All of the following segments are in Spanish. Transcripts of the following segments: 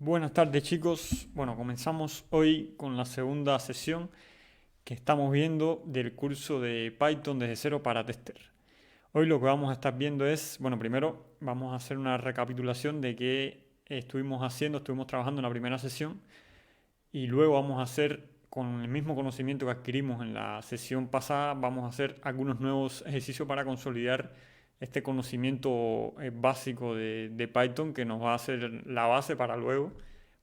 Buenas tardes chicos. Bueno, comenzamos hoy con la segunda sesión que estamos viendo del curso de Python desde cero para tester. Hoy lo que vamos a estar viendo es, bueno, primero vamos a hacer una recapitulación de qué estuvimos trabajando en la primera sesión y luego vamos a hacer, con el mismo conocimiento que adquirimos en la sesión pasada, vamos a hacer algunos nuevos ejercicios para consolidar este conocimiento básico de Python que nos va a hacer la base para luego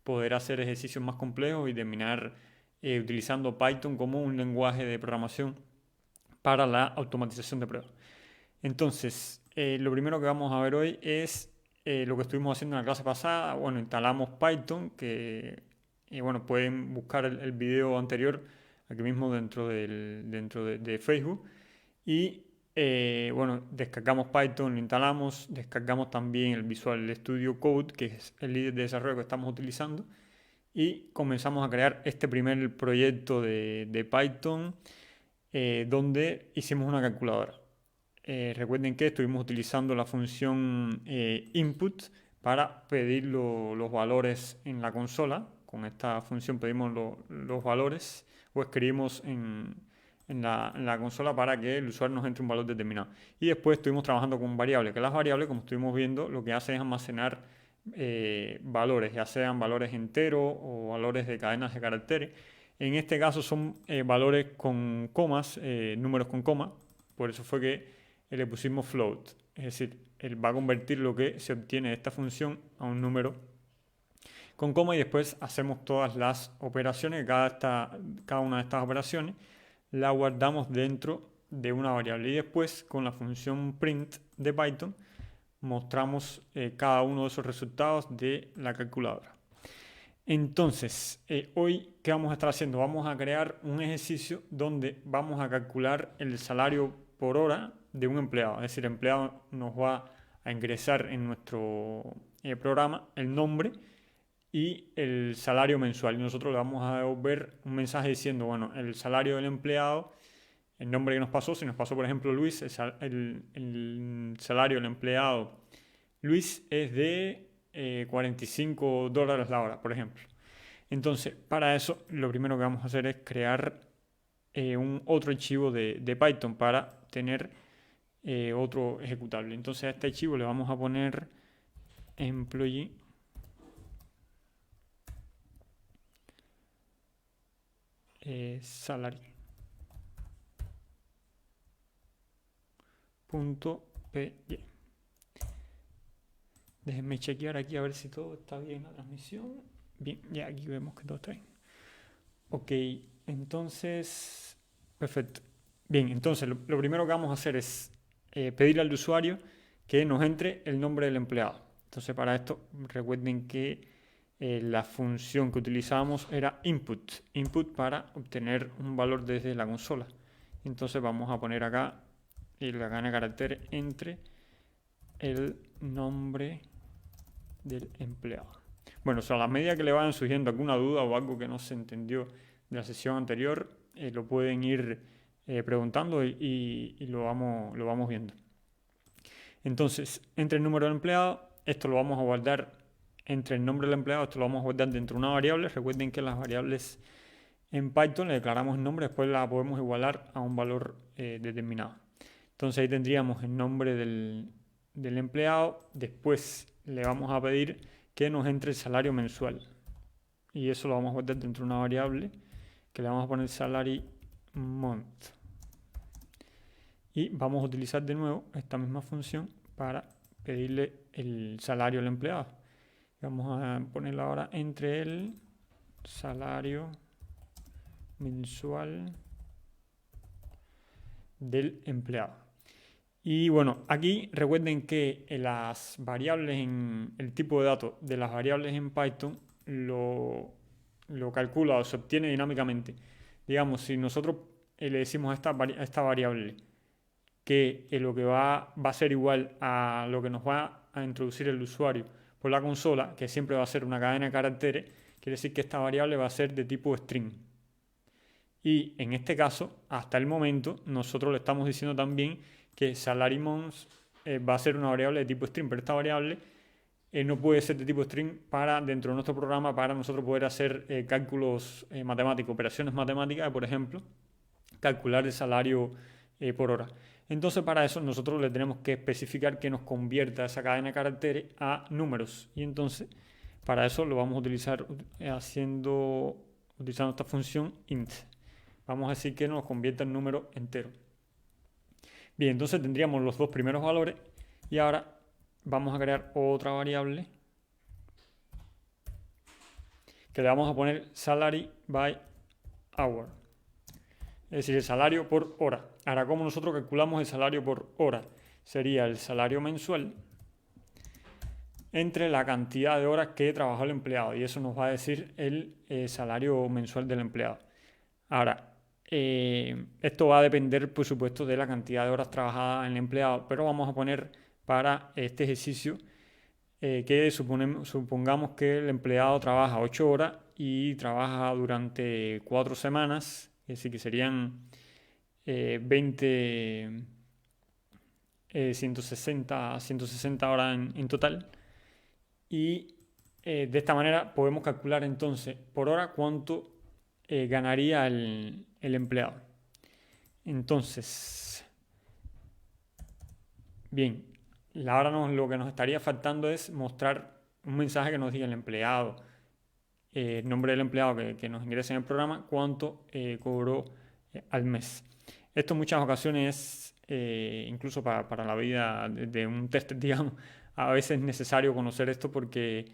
poder hacer ejercicios más complejos y terminar utilizando Python como un lenguaje de programación para la automatización de pruebas. Entonces, lo primero que vamos a ver hoy es lo que estuvimos haciendo en la clase pasada. Bueno, instalamos Python, que bueno, pueden buscar el video anterior aquí mismo dentro de Facebook. Y bueno, descargamos Python, lo instalamos, descargamos también el Visual Studio Code, que es el líder de desarrollo que estamos utilizando, y comenzamos a crear este primer proyecto de Python donde hicimos una calculadora. Recuerden que estuvimos utilizando la función input para pedir los valores en la consola. Con esta función pedimos los valores o escribimos en la consola para que el usuario nos entre un valor determinado. Y después estuvimos trabajando con variables, que las variables, como estuvimos viendo, lo que hace es almacenar valores, ya sean valores enteros o valores de cadenas de caracteres. En este caso son valores con comas, números con coma, por eso fue que le pusimos float, es decir, él va a convertir lo que se obtiene de esta función a un número con coma y después hacemos todas las operaciones, cada una de estas operaciones la guardamos dentro de una variable y después con la función print de Python mostramos cada uno de esos resultados de la calculadora. Entonces, hoy, ¿qué vamos a estar haciendo? Vamos a crear un ejercicio donde vamos a calcular el salario por hora de un empleado. Es decir, el empleado nos va a ingresar en nuestro programa el nombre y el salario mensual. Y nosotros le vamos a devolver un mensaje diciendo, bueno, el salario del empleado, el nombre que nos pasó, si nos pasó por ejemplo Luis, el salario del empleado Luis es de $45 la hora, por ejemplo. Entonces, para eso, lo primero que vamos a hacer es crear otro archivo de Python para tener otro ejecutable. Entonces, a este archivo le vamos a poner employee salary .py. Déjenme chequear aquí a ver si todo está bien en la transmisión. Bien, ya aquí vemos que todo está bien. Ok, entonces, perfecto. Bien, entonces lo primero que vamos a hacer es pedirle al usuario que nos entre el nombre del empleado. Entonces, para esto, recuerden que la función que utilizamos era input para obtener un valor desde la consola. Entonces, vamos a poner acá la cadena de caracteres entre el nombre del empleado. Bueno, a la medida que le vayan surgiendo alguna duda o algo que no se entendió de la sesión anterior, lo pueden ir preguntando y lo vamos viendo. Entonces, entre el número del empleado, esto lo vamos a guardar entre el nombre del empleado, esto lo vamos a guardar dentro de una variable. Recuerden que las variables en Python le declaramos el nombre, después la podemos igualar a un valor determinado. Entonces ahí tendríamos el nombre del empleado, después le vamos a pedir que nos entre el salario mensual y eso lo vamos a guardar dentro de una variable que le vamos a poner salary month y vamos a utilizar de nuevo esta misma función para pedirle el salario al empleado. Vamos a ponerlo ahora entre el salario mensual del empleado. Y bueno, aquí recuerden que las variables el tipo de datos de las variables en Python lo calcula o se obtiene dinámicamente. Digamos, si nosotros le decimos a esta variable que lo que va a ser igual a lo que nos va a introducir el usuario por la consola, que siempre va a ser una cadena de caracteres, quiere decir que esta variable va a ser de tipo string. Y en este caso, hasta el momento, nosotros le estamos diciendo también que salary months va a ser una variable de tipo string, pero esta variable no puede ser de tipo string para dentro de nuestro programa para nosotros poder hacer cálculos matemáticos, operaciones matemáticas, por ejemplo, calcular el salario por hora. Entonces para eso nosotros le tenemos que especificar que nos convierta esa cadena de caracteres a números. Y entonces para eso lo vamos a utilizar utilizando esta función int. Vamos a decir que nos convierta en número entero. Bien, entonces tendríamos los dos primeros valores y ahora vamos a crear otra variable que le vamos a poner salary by hour. Es decir, el salario por hora. Ahora, ¿cómo nosotros calculamos el salario por hora? Sería el salario mensual entre la cantidad de horas que trabajó el empleado. Y eso nos va a decir el salario mensual del empleado. Ahora, esto va a depender, por supuesto, de la cantidad de horas trabajadas en el empleado. Pero vamos a poner para este ejercicio que supongamos que el empleado trabaja 8 horas y trabaja durante 4 semanas. Es decir, que serían 160 horas en total. Y de esta manera podemos calcular entonces por hora cuánto ganaría el empleado. Entonces, bien, ahora lo que nos estaría faltando es mostrar un mensaje que nos diga el empleado, el nombre del empleado que nos ingrese en el programa, cuánto cobró al mes. Esto en muchas ocasiones, incluso para la vida de un tester, digamos, a veces es necesario conocer esto porque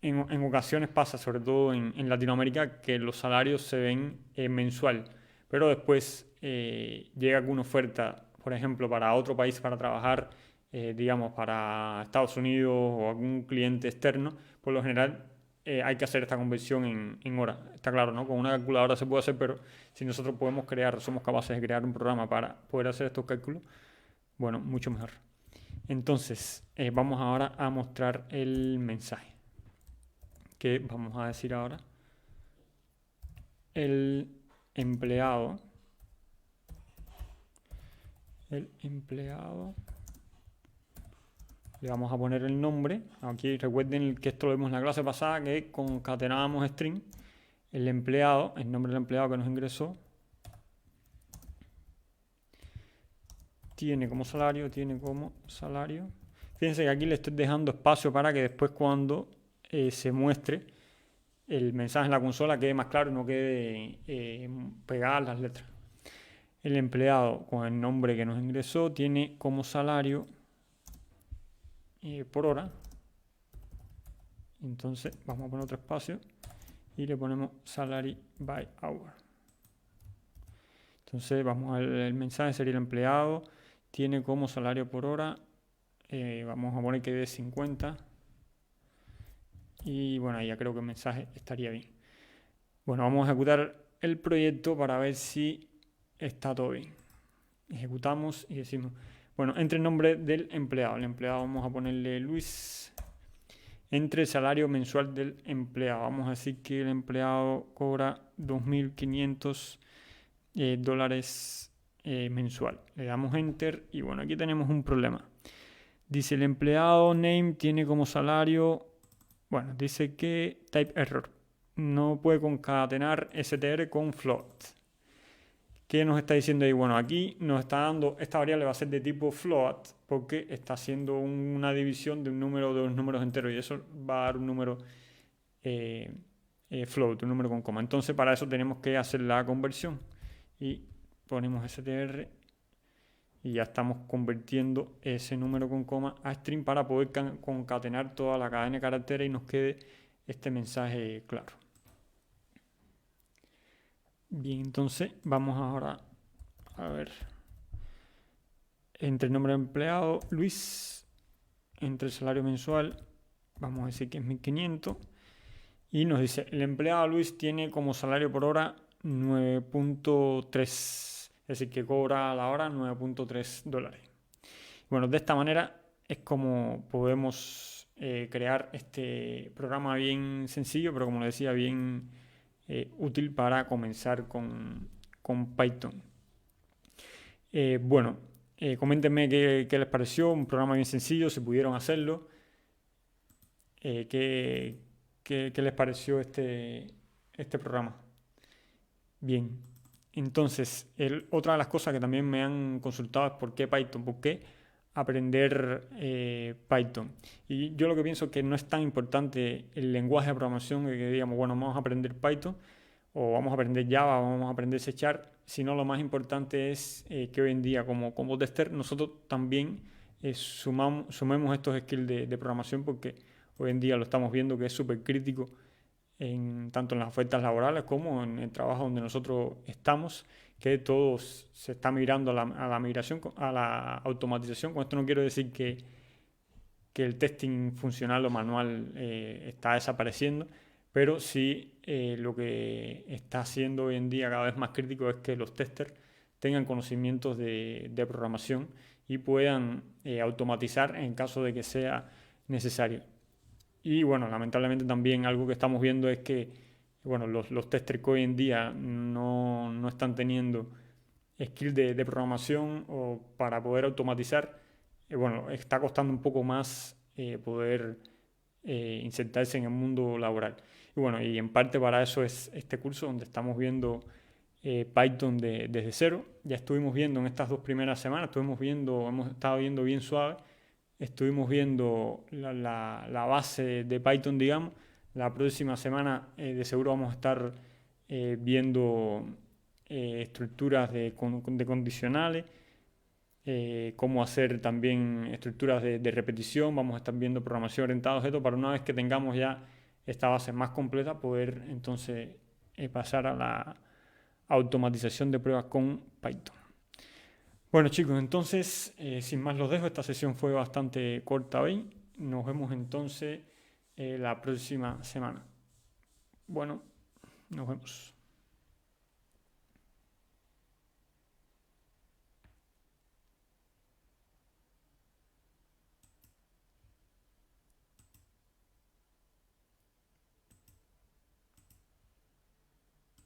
en ocasiones pasa, sobre todo en Latinoamérica, que los salarios se ven mensual, pero después llega alguna oferta, por ejemplo, para otro país para trabajar, digamos, para Estados Unidos o algún cliente externo, por lo general hay que hacer esta conversión en horas. Está claro, ¿no? Con una calculadora se puede hacer, pero si nosotros somos capaces de crear un programa para poder hacer estos cálculos, bueno, mucho mejor. Entonces, vamos ahora a mostrar el mensaje. Que vamos a decir ahora. El empleado. Le vamos a poner el nombre. Aquí recuerden que esto lo vimos en la clase pasada, que concatenábamos string. El empleado, el nombre del empleado que nos ingresó. Tiene como salario. Fíjense que aquí le estoy dejando espacio para que después cuando se muestre el mensaje en la consola quede más claro y no quede pegadas las letras. El empleado con el nombre que nos ingresó tiene como salario por hora. Entonces vamos a poner otro espacio y le ponemos salary by hour. Entonces vamos al mensaje, sería el empleado, tiene como salario por hora, vamos a poner que dé 50. Y bueno, ya creo que el mensaje estaría bien. Bueno, vamos a ejecutar el proyecto para ver si está todo bien. Ejecutamos y decimos, bueno, entre el nombre del empleado. El empleado vamos a ponerle Luis. Entre el salario mensual del empleado. Vamos a decir que el empleado cobra $2.500 dólares mensual. Le damos Enter y bueno, aquí tenemos un problema. Dice el empleado name tiene como salario... Bueno, dice que type error. No puede concatenar str con float. ¿Qué nos está diciendo ahí? Bueno, aquí nos está dando, esta variable va a ser de tipo float porque está haciendo una división de un número de los números enteros y eso va a dar un número float, un número con coma. Entonces para eso tenemos que hacer la conversión y ponemos str y ya estamos convirtiendo ese número con coma a string para poder concatenar toda la cadena de caracteres y nos quede este mensaje claro. Bien, entonces vamos ahora a ver. Entre el nombre del empleado, Luis, entre el salario mensual, vamos a decir que es 1.500. Y nos dice, el empleado Luis tiene como salario por hora 9.3. Es decir, que cobra a la hora $9.3. Bueno, de esta manera es como podemos crear este programa bien sencillo, pero como les decía, bien útil para comenzar con Python. Bueno, coméntenme qué les pareció, un programa bien sencillo, si pudieron hacerlo. ¿qué les pareció este programa? Bien, entonces, otra de las cosas que también me han consultado es por qué Python, por qué aprender Python. Y yo lo que pienso es que no es tan importante el lenguaje de programación que digamos, bueno, vamos a aprender Python o vamos a aprender Java o vamos a aprender C Sharp, sino lo más importante es que hoy en día como tester nosotros también sumemos estos skills de programación porque hoy en día lo estamos viendo que es súper crítico tanto en las ofertas laborales como en el trabajo donde nosotros estamos, que todo se está migrando a la migración, a la automatización. Con esto no quiero decir que el testing funcional o manual está desapareciendo, pero sí lo que está haciendo hoy en día cada vez más crítico es que los testers tengan conocimientos de programación y puedan automatizar en caso de que sea necesario. Y bueno, lamentablemente también algo que estamos viendo es que bueno, los testers que hoy en día no están teniendo skills de programación o para poder automatizar, bueno, está costando un poco más poder insertarse en el mundo laboral. Y bueno, y en parte para eso es este curso donde estamos viendo Python desde cero. Ya estuvimos viendo en estas 2 primeras semanas, hemos estado viendo bien suave, estuvimos viendo la base de Python, digamos. La próxima semana de seguro vamos a estar viendo estructuras de condicionales, cómo hacer también estructuras de repetición, vamos a estar viendo programación orientada a objetos para una vez que tengamos ya esta base más completa poder entonces pasar a la automatización de pruebas con Python. Bueno chicos, entonces sin más los dejo, esta sesión fue bastante corta hoy, nos vemos entonces la próxima semana. Bueno, nos vemos.